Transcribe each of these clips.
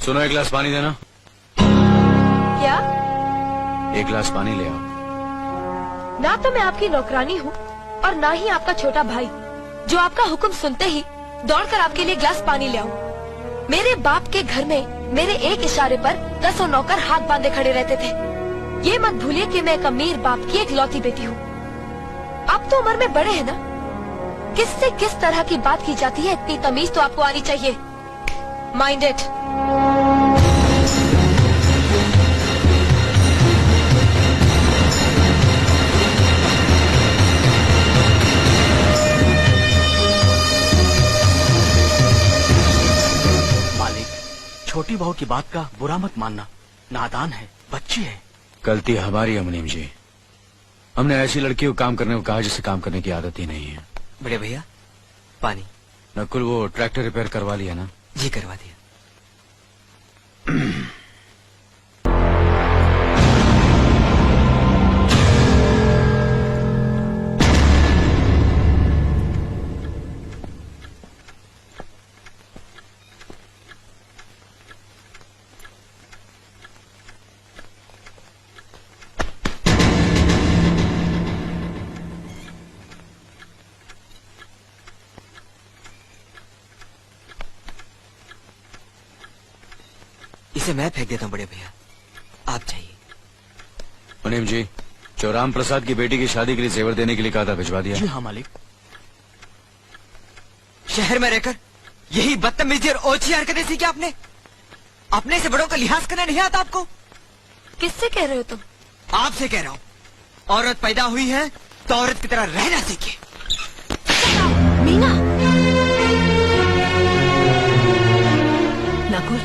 सुनो, एक गिलास पानी देना। क्या? एक गिलास पानी ले आओ। ना तो मैं आपकी नौकरानी हूँ और ना ही आपका छोटा भाई जो आपका हुक्म सुनते ही दौड़कर आपके लिए गिलास पानी ले आऊं। मेरे बाप के घर में मेरे एक इशारे पर 10 नौकर हाथ बांधे खड़े रहते थे। ये मत भूलिए कि मैं एक अमीर बाप की इकलौती बेटी हूँ। आप तो उम्र में बड़े हैं ना, किससे किस तरह की बात की जाती है इतनी तमीज तो आपको आनी चाहिए। Mind it. छोटी बहू की बात का बुरा मत मानना, नादान है, बच्ची है। गलती हमारी है मुनीम जी। हमने ऐसी लड़की को काम करने को कहा जिसे काम करने की आदत ही नहीं है। बड़े भैया पानी। नकुल, वो ट्रैक्टर रिपेयर करवा लिया ना? जी करवा दिया। इसे मैं फेंक देता हूँ बड़े भैया, आप जाइए। मुनीम जी, जो राम प्रसाद की बेटी की शादी के लिए जेवर देने के लिए कहा था, भिजवा दिया? जी हाँ मालिक। शहर में रहकर यही बदतमीजी और ओछी हरकतें सीखी आपने? अपने से बड़ों का लिहाज करना नहीं आता आपको? किससे कह रहे हो तुम? आपसे कह रहा हूँ। औरत पैदा हुई है तो औरत की तरह रहना सीखे। मीना। नकुल,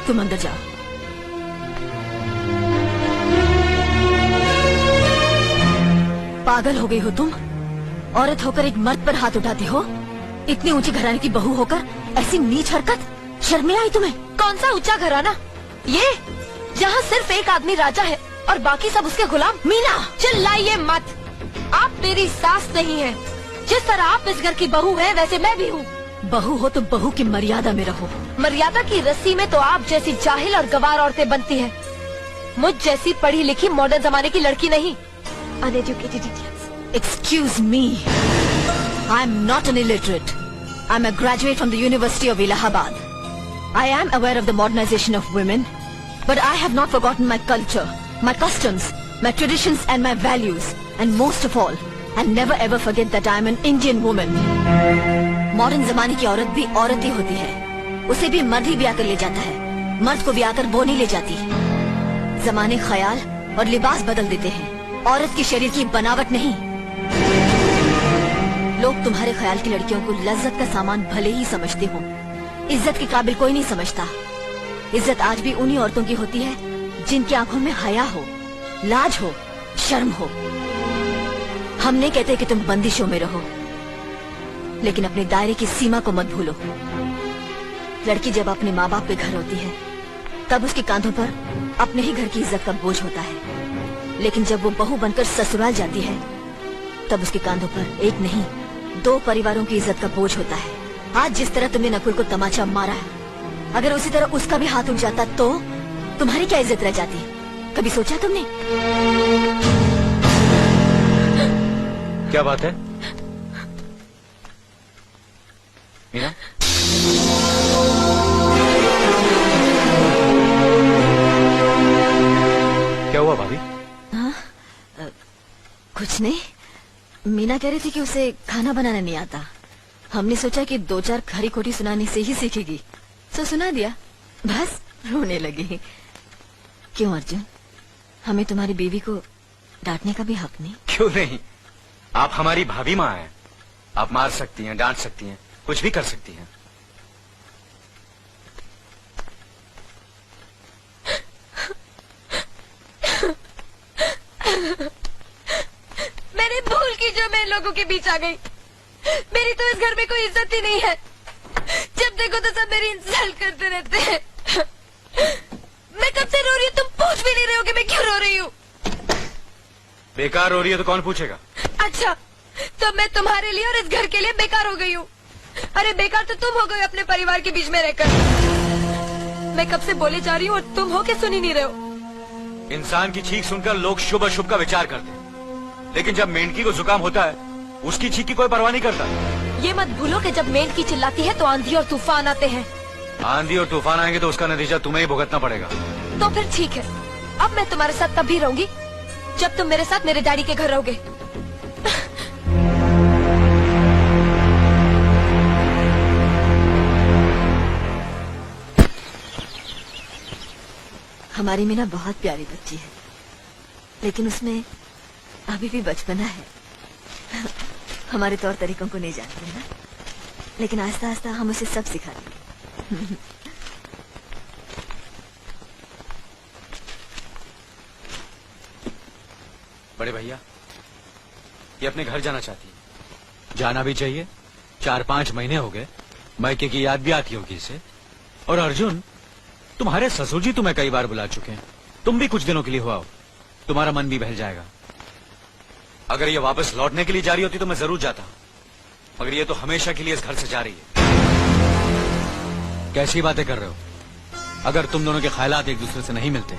तुम अंदर जाओ। पागल हो गई हो तुम? औरत होकर एक मर्द पर हाथ उठाती हो? इतनी ऊंची घराने की बहू होकर ऐसी नीच हरकत, शर्म नहीं आई तुम्हें? कौन सा ऊंचा घराना? ये जहाँ सिर्फ एक आदमी राजा है और बाकी सब उसके गुलाम। मीना, चिल्लाइए मत। आप मेरी सास नहीं है। जिस तरह आप इस घर की बहू है वैसे मैं भी हूँ। बहू हो तो बहू की मर्यादा में रहो। मर्यादा की रस्सी में तो आप जैसी जाहिल और गवार औरतें बनती हैं। मुझ जैसी पढ़ी लिखी मॉडर्न जमाने की लड़की नहीं। Uneducated idiots. Excuse me, I am not an illiterate. I am a graduate from the University of Allahabad. I am aware of the modernization of women, but I have not forgotten my culture, my customs, my traditions and my values, and most of all, I never ever forget that I am an Indian woman. Modern जमाने की औरत भी औरत ही होती है। उसे भी मर्द ही ब्याह कर ले जाता है, मर्द को ब्याह कर वो नहीं ले जाती। जमाने ख्याल और लिबास बदल देते हैं, औरत की शरीर की बनावट नहीं। लोग तुम्हारे ख्याल की लड़कियों को लज्जत का सामान भले ही समझते हो, इज्जत के काबिल कोई नहीं समझता। इज्जत आज भी उन्हीं औरतों की होती है जिनकी आंखों में हया हो, लाज हो, शर्म हो। हम नहीं कहते कि तुम बंदिशों में रहो, लेकिन अपने दायरे की सीमा को मत भूलो। लड़की जब अपने माँ बाप के घर होती है तब उसके कांधों पर अपने ही घर की इज्जत का बोझ होता है, लेकिन जब वो बहू बनकर ससुराल जाती है तब उसके कांधों पर एक नहीं 2 परिवारों की इज्जत का बोझ होता है। आज जिस तरह तुमने नकुल को तमाचा मारा है, अगर उसी तरह उसका भी हाथ उठ जाता तो तुम्हारी क्या इज्जत रह जाती? कभी सोचा तुमने? क्या बात है मीना? क्या हुआ भाभी? हाँ, कुछ नहीं। मीना कह रही थी कि उसे खाना बनाना नहीं आता। हमने सोचा कि 2-4 खरी खोटी सुनाने से ही सीखेगी, तो सुना दिया। बस रोने लगी। क्यों अर्जुन, हमें तुम्हारी बीवी को डांटने का भी हक नहीं? क्यों नहीं, आप हमारी भाभी माँ हैं। आप मार सकती हैं, डांट सकती हैं, कुछ भी कर सकती हैं। मैंने भूल की जो मैं इन लोगों के बीच आ गई। मेरी तो इस घर में कोई इज्जत ही नहीं है। जब देखो तो सब मेरी इंसल्ट करते रहते हैं। मैं कब से रो रही हूँ, तुम पूछ भी नहीं रहे हो कि मैं क्यों रो रही हूँ। बेकार हो रही है तो कौन पूछेगा? अच्छा, तो मैं तुम्हारे लिए और इस घर के लिए बेकार हो गई हूँ। अरे बेकार तो तुम हो गए अपने परिवार के बीच में रहकर। मैं कब से बोले जा रही हूँ और तुम हो के सुन ही नहीं रहे हो। इंसान की चीख सुनकर लोग शुभ अशुभ का विचार करते हैं, लेकिन जब मेंढकी को जुकाम होता है उसकी चीख की कोई परवाह नहीं करता। ये मत भूलो कि जब मेंढकी चिल्लाती है तो आंधी और तूफान आते हैं। आंधी और तूफान आएंगे तो उसका नतीजा तुम्हें ही भुगतना पड़ेगा। तो फिर ठीक है, अब मैं तुम्हारे साथ तब भी रहूंगी जब तुम मेरे साथ मेरे डैडी के घर रहोगे। हमारी मीना बहुत प्यारी बच्ची है, लेकिन उसमें अभी भी बचपना है। हमारे तौर तरीकों को नहीं जानते है ना, लेकिन आस्ता आस्ता हम उसे सब सिखा देंगे। बड़े भैया, ये अपने घर जाना चाहती है। जाना भी चाहिए, 4-5 महीने हो गए, मायके की याद भी आती होगी इसे। और अर्जुन, तुम्हारे ससुर जी तुम्हें कई बार बुला चुके हैं, तुम भी कुछ दिनों के लिए हो आओ, तुम्हारा मन भी बहल जाएगा। अगर ये वापस लौटने के लिए जा रही होती तो मैं जरूर जाता, मगर ये तो हमेशा के लिए इस घर से जा रही है। कैसी बातें कर रहे हो? अगर तुम दोनों के ख्यालात एक दूसरे से नहीं मिलते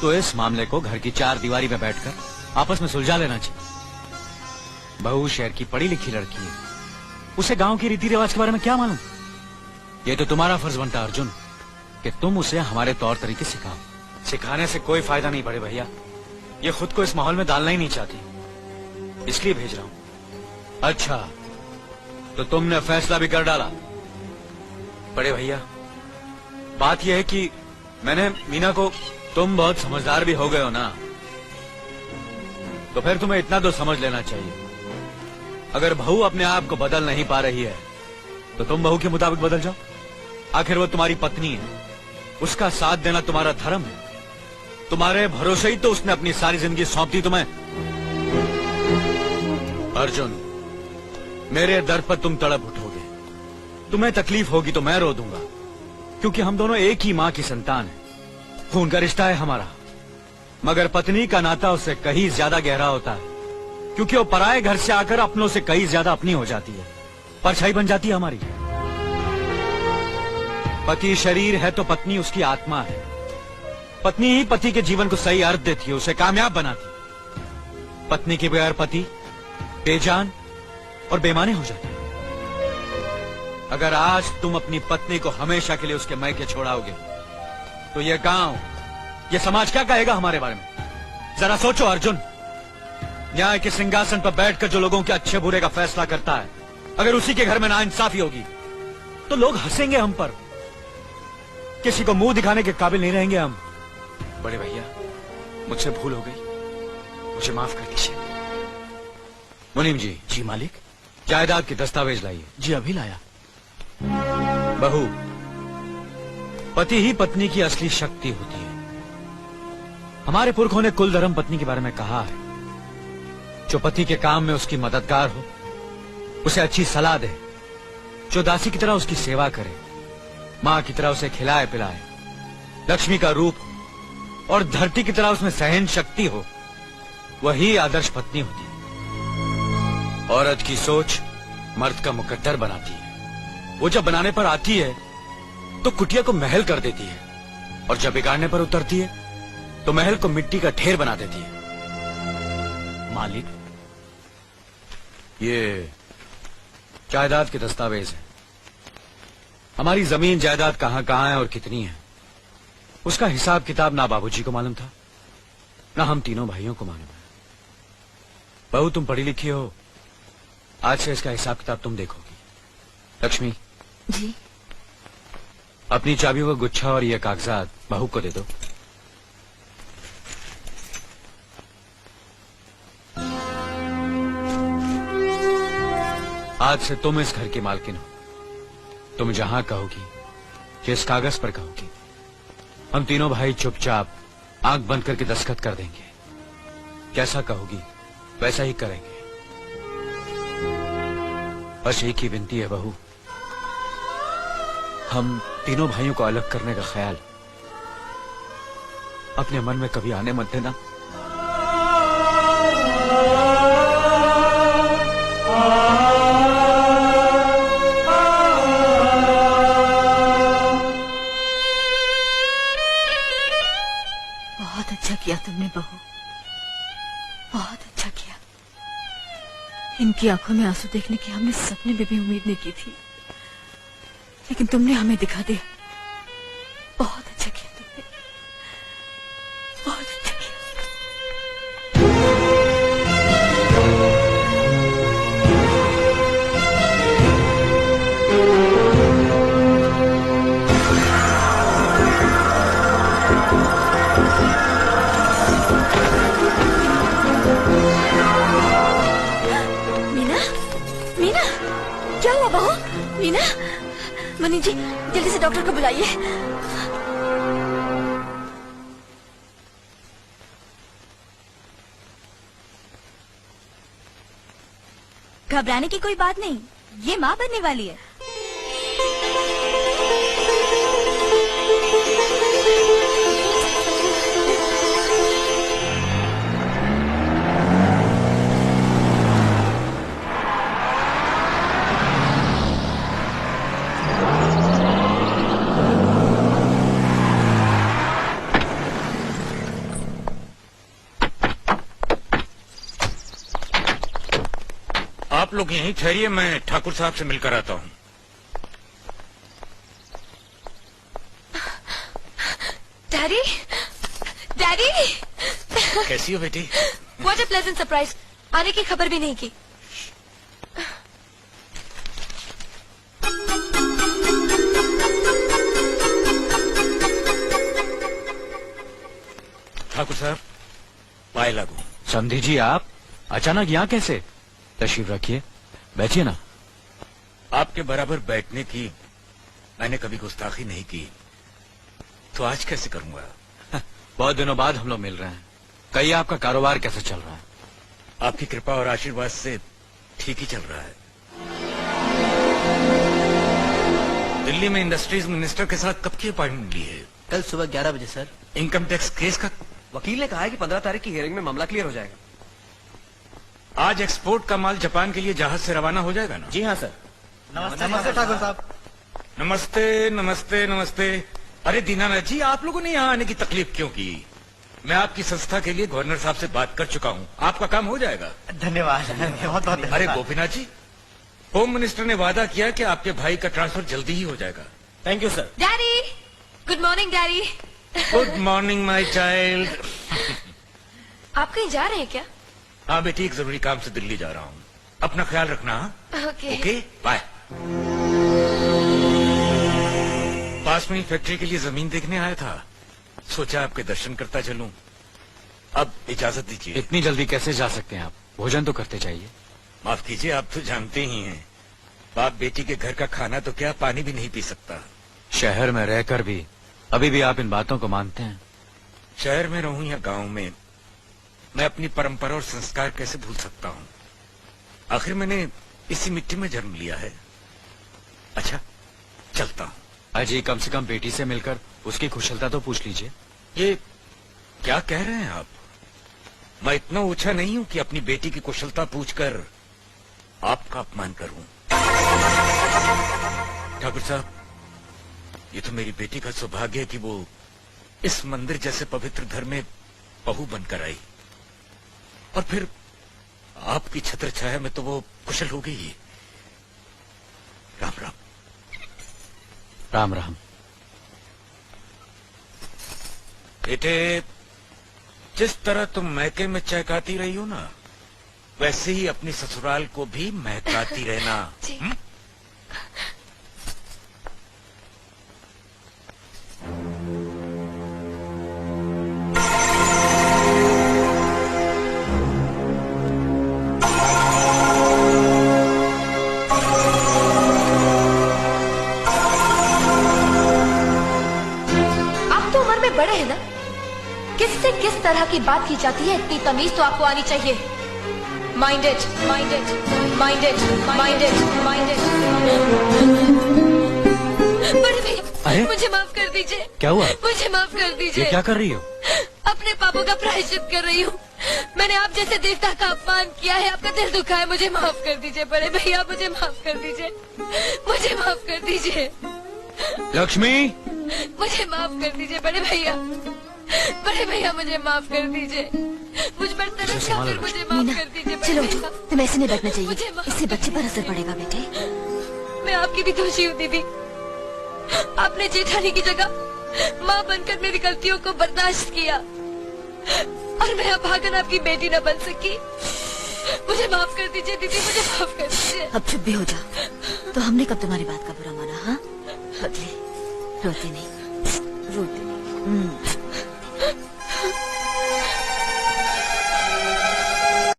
तो इस मामले को घर की 4 दीवारी में बैठकर आपस में सुलझा लेना चाहिए। बहू शहर की पढ़ी लिखी लड़की है, उसे गांव के रीति रिवाज के बारे में क्या मालूम? ये तो तुम्हारा फर्ज बनता अर्जुन कि तुम उसे हमारे तौर तरीके सिखाओ। सिखाने से कोई फायदा नहीं बड़े भैया, ये खुद को इस माहौल में डालना ही नहीं चाहती, इसलिए भेज रहा हूं। अच्छा, तो तुमने फैसला भी कर डाला? बड़े भैया, बात यह है कि मैंने मीना को, तुम बहुत समझदार भी हो गए हो ना, तो फिर तुम्हें इतना तो समझ लेना चाहिए, अगर बहू अपने आप को बदल नहीं पा रही है तो तुम बहू के मुताबिक बदल जाओ। आखिर वो तुम्हारी पत्नी है, उसका साथ देना तुम्हारा धर्म है। तुम्हारे भरोसे ही तो उसने अपनी सारी जिंदगी सौंप दी तुम्हें। अर्जुन, मेरे दर पर तुम तड़प उठोगे, तुम्हें तकलीफ होगी तो मैं रो दूंगा, क्योंकि हम दोनों एक ही मां की संतान हैं, खून का रिश्ता है हमारा। मगर पत्नी का नाता उससे कहीं ज्यादा गहरा होता है, क्योंकि वो पराये घर से आकर अपनों से कहीं ज्यादा अपनी हो जाती है, परछाई बन जाती है हमारी। पति शरीर है तो पत्नी उसकी आत्मा है। पत्नी ही पति के जीवन को सही अर्थ देती है, उसे कामयाब बनाती। पत्नी के बगैर पति बेजान और बेमाने हो जाते हैं। अगर आज तुम अपनी पत्नी को हमेशा के लिए उसके मैके छोड़ाओगे तो ये गांव, ये समाज क्या कहेगा हमारे बारे में? जरा सोचो अर्जुन, न्याय के सिंहासन पर बैठकर जो लोगों के अच्छे बुरे का फैसला करता है, अगर उसी के घर में नाइंसाफी होगी तो लोग हंसेंगे हम पर, किसी को मुंह दिखाने के काबिल नहीं रहेंगे हम। बड़े भैया, मुझसे भूल हो गई, मुझे माफ कर दीजिए। मुनीम जी। जी मालिक। जायदाद के दस्तावेज लाइए। जी अभी लाया। बहू, पति ही पत्नी की असली शक्ति होती है। हमारे पुरखों ने कुल धर्म पत्नी के बारे में कहा है, जो पति के काम में उसकी मददगार हो, उसे अच्छी सलाह दे, जो दासी की तरह उसकी सेवा करे, मां की तरह उसे खिलाए पिलाए, लक्ष्मी का रूप हो और धरती की तरह उसमें सहन शक्ति हो, वही आदर्श पत्नी होती है। औरत की सोच मर्द का मुकद्दर बनाती है। वो जब बनाने पर आती है तो कुटिया को महल कर देती है, और जब बिगाड़ने पर उतरती है तो महल को मिट्टी का ढेर बना देती है। मालिक, ये जायदाद के दस्तावेज हैं। हमारी जमीन जायदाद कहां कहां है और कितनी है, उसका हिसाब किताब ना बाबूजी को मालूम था, ना हम तीनों भाइयों को मालूम है। बहू, तुम पढ़ी लिखी हो, आज से इसका हिसाब किताब तुम देखोगी। लक्ष्मी जी। अपनी चाबियों का गुच्छा और ये कागजात बहू को दे दो। आज से तुम इस घर की मालकिन हो। तुम जहां कहोगी, जिस कागज पर कहोगी, हम तीनों भाई चुपचाप आंख बंद करके दस्तखत कर देंगे। जैसा कहोगी वैसा ही करेंगे। बस एक ही विनती है बहू, हम तीनों भाइयों को अलग करने का ख्याल अपने मन में कभी आने मत देना। किया तुमने बहू, बहुत अच्छा किया। इनकी आंखों में आंसू देखने की हमने सपने में भी उम्मीद नहीं की थी, लेकिन तुमने हमें दिखा दिया। बहुत अच्छा किया तुमने, बहुत अच्छा किया। मीना, मीना, क्या हुआ बहू? मीना, मनी जी जल्दी से डॉक्टर को बुलाइए। घबराने की कोई बात नहीं, ये माँ बनने वाली है। आप लोग यहीं ठहरिए, मैं ठाकुर साहब से मिलकर आता हूँ। डैडी, डैडी, कैसी हो बेटी? What a pleasant surprise. आने की खबर भी नहीं की। ठाकुर साहब, पाए लागू। समधी जी, आप अचानक यहाँ कैसे? तशरीफ रखिए, बैठिए ना। आपके बराबर बैठने की मैंने कभी गुस्ताखी नहीं की, तो आज कैसे करूंगा? बहुत दिनों बाद हम लोग मिल रहे हैं। कहिए, आपका कारोबार कैसे चल रहा है? आपकी कृपा और आशीर्वाद से ठीक ही चल रहा है। दिल्ली में इंडस्ट्रीज मिनिस्टर के साथ कब की अपॉइंटमेंट ली है? कल सुबह 11 बजे सर। इनकम टैक्स केस का? वकील ने कहा है कि 15 तारीख की हियरिंग में मामला क्लियर हो जाएगा। आज एक्सपोर्ट का माल जापान के लिए जहाज से रवाना हो जाएगा ना? जी हाँ सर। नमस्ते ठाकुर साहब। नमस्ते नमस्ते नमस्ते। अरे दीनानाथ जी, आप लोगों ने यहाँ आने की तकलीफ क्यों की? मैं आपकी संस्था के लिए गवर्नर साहब से बात कर चुका हूँ, आपका काम हो जाएगा। धन्यवाद, बहुत बहुत। अरे गोपीनाथ जी, होम मिनिस्टर ने वादा किया कि आपके भाई का ट्रांसफर जल्दी ही हो जाएगा। Thank you sir. Daddy, good morning daddy. Good morning my child. आप कहीं जा रहे हैं क्या? हाँ बेटी, एक जरूरी काम से दिल्ली जा रहा हूँ, अपना ख्याल रखना। ओके। Okay, bye. पास में ही फैक्ट्री के लिए जमीन देखने आया था, सोचा आपके दर्शन करता चलूं। अब इजाजत दीजिए। इतनी जल्दी कैसे जा सकते हैं आप? भोजन तो करते जाइए। माफ कीजिए, आप तो जानते ही हैं, बाप बेटी के घर का खाना तो क्या, पानी भी नहीं पी सकता। शहर में रहकर भी अभी भी आप इन बातों को मानते हैं? शहर में रहूं या गांव में, मैं अपनी परंपरा और संस्कार कैसे भूल सकता हूँ? आखिर मैंने इसी मिट्टी में जन्म लिया है। अच्छा, चलता हूँ। अजी, कम से कम बेटी से मिलकर उसकी कुशलता तो पूछ लीजिए। ये क्या कह रहे हैं आप? मैं इतना ऊंचा नहीं हूं कि अपनी बेटी की कुशलता पूछकर आपका अपमान करूं। ठाकुर साहब, ये तो मेरी बेटी का सौभाग्य है कि वो इस मंदिर जैसे पवित्र घर में बहू बनकर आई, और फिर आपकी छत्र छाया में तो वो कुशल हो गई। राम राम। राम राम। बेटे, जिस तरह तुम मैके में चहकाती रही हो ना, वैसे ही अपनी ससुराल को भी महकाती रहना। जी। बड़े हैं ना, किससे किस तरह की बात की जाती है, इतनी तमीज तो आपको आनी चाहिए। Minded, minded, minded, minded, minded. बड़े भैया, अरे? मुझे माफ कर दीजिए। क्या हुआ? मुझे माफ कर ये दीजिए। क्या कर रही हो? अपने पापों का प्रायश्चित कर रही हूँ। मैंने आप जैसे देवता का अपमान किया है, आपका दिल दुखा है, मुझे माफ कर दीजिए बड़े भैया, मुझे माफ कर दीजिए, मुझे माफ कर दीजिए। लक्ष्मी, मुझे माफ कर दीजिए बड़े भैया। बड़े भैया मुझे माफ कर दीजिए, मुझ पर तरस खा कर मुझे माफ मीना, कर दीजिए बड़े चलो भैया। उठो, तुम्हें ऐसे नहीं बैठना मुझे चाहिए, माफ इससे बच्चे पर असर पड़ेगा बेटे। मैं आपकी भी दोषी हूँ दीदी। आपने जेठानी की जगह माँ बनकर मेरी गलतियों को बर्दाश्त किया और मैं अभागन आपकी बेटी न बन सकी। मुझे माफ कर दीजिए दीदी, मुझे माफ कर दीजिए। अब चुप भी हो जाओ। तो हमने कब तुम्हारी बात का बुरा माना? हाँ बदले, रोते नहीं, रोते नहीं।